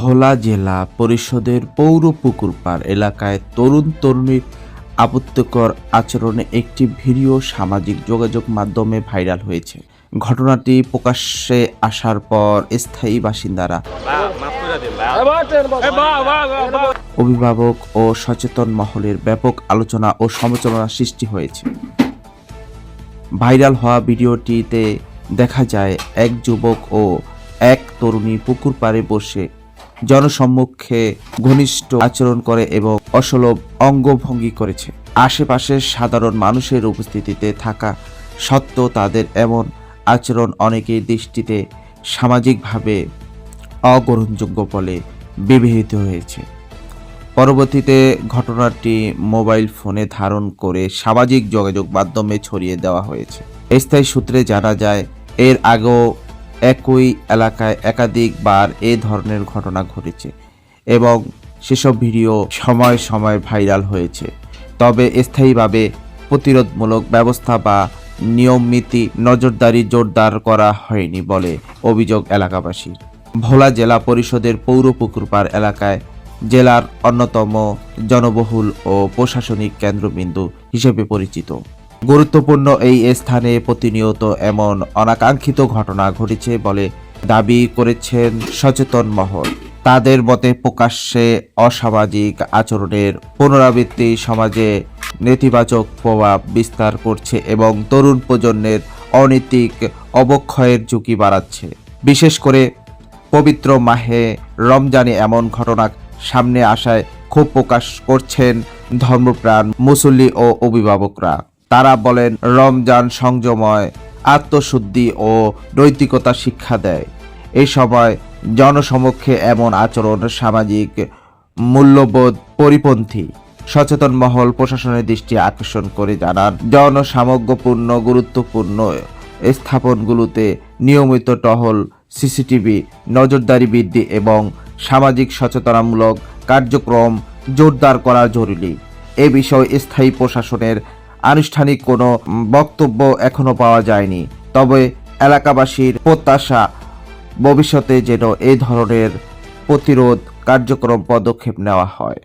ভোলা জেলা পরিষদের পৌর পুকুরপাড় এলাকায় তরুণ তরুণীর আপত্তিকর আচরণে একটি ভিডিও সামাজিক যোগাযোগ মাধ্যমে ভাইরাল হয়েছে। ঘটনাটি প্রকাশ্যে আসার পর স্থায়ী বাসিন্দারা, অভিভাবক ও সচেতন মহলের ব্যাপক আলোচনা ও সমালোচনা সৃষ্টি হয়েছে। ভাইরাল হওয়া ভিডিওটিতে দেখা যায় এক যুবক ও এক তরুণী পুকুর পাড়ে বসে জনসম্মুখে ঘনিষ্ঠ আচরণ করে এবং অসলভ অঙ্গভঙ্গি করেছে। আশেপাশের সাধারণ মানুষের উপস্থিতিতে থাকা সত্ত্বেও তাদের এমন আচরণ অনেকের দৃষ্টিতে সামাজিকভাবে অগ্রহণযোগ্য বলে বিবেচিত হয়েছে। পরবর্তীতে ঘটনাটি মোবাইল ফোনে ধারণ করে সামাজিক যোগাযোগ মাধ্যমে ছড়িয়ে দেওয়া হয়েছে। স্থায়ী সূত্রে জানা যায়, এর আগেও একই এলাকায় একাধিকবার এ ধরনের ঘটনা ঘটেছে এবং সেসব ভিডিও সময় সময় ভাইরাল হয়েছে। তবে স্থায়ীভাবে প্রতিরোধমূলক ব্যবস্থা বা নিয়মনীতি নজরদারি জোরদার করা হয়নি বলে অভিযোগ এলাকাবাসীর। ভোলা জেলা পরিষদের পৌর পুকুরপাড় এলাকায় জেলার অন্যতম জনবহুল ও প্রশাসনিক কেন্দ্রবিন্দু হিসেবে পরিচিত। গুরুত্বপূর্ণ এই স্থানে প্রতিনিয়ত এমন অনাকাঙ্ক্ষিত ঘটনা ঘটেছে বলে দাবি করেছেন সচেতন মহল। তাদের মতে প্রকাশ্যে অসামাজিক আচরণের পুনরাবৃত্তি সমাজে নেতিবাচক প্রভাব বিস্তার করছে এবং তরুণ প্রজন্মের অনৈতিক অবক্ষয়ের ঝুঁকি বাড়াচ্ছে। বিশেষ করে পবিত্র মাহে রমজানে এমন ঘটনা সামনে আসায় ক্ষোভ প্রকাশ করছেন ধর্মপ্রাণ মুসল্লি ও অভিভাবকরা। তারা বলেন, রমজান সংযময়, আত্মশুদ্ধি ও নৈতিকতা শিক্ষা দেয়। এই সময় জনসমক্ষে এমন আচরণ সামাজিক মূল্যবোধ পরিপন্থী। সচেতন মহল প্রশাসনের দৃষ্টি আকর্ষণ করে জানান, জনসামগ্রপূর্ণ গুরুত্বপূর্ণ স্থাপনগুলোতে নিয়মিত টহল, সিসিটিভি নজরদারি বৃদ্ধি এবং সামাজিক সচেতনতামূলক কার্যক্রম জোরদার করা জরুরি। এ বিষয়ে স্থায়ী প্রশাসনের আনুষ্ঠানিক কোনো বক্তব্য এখনো পাওয়া যায়নি। তবে এলাকাবাসীর প্রত্যাশা, ভবিষ্যতে যেন এই ধরনের প্রতিরোধ কার্যক্রম পদক্ষেপ নেওয়া হয়।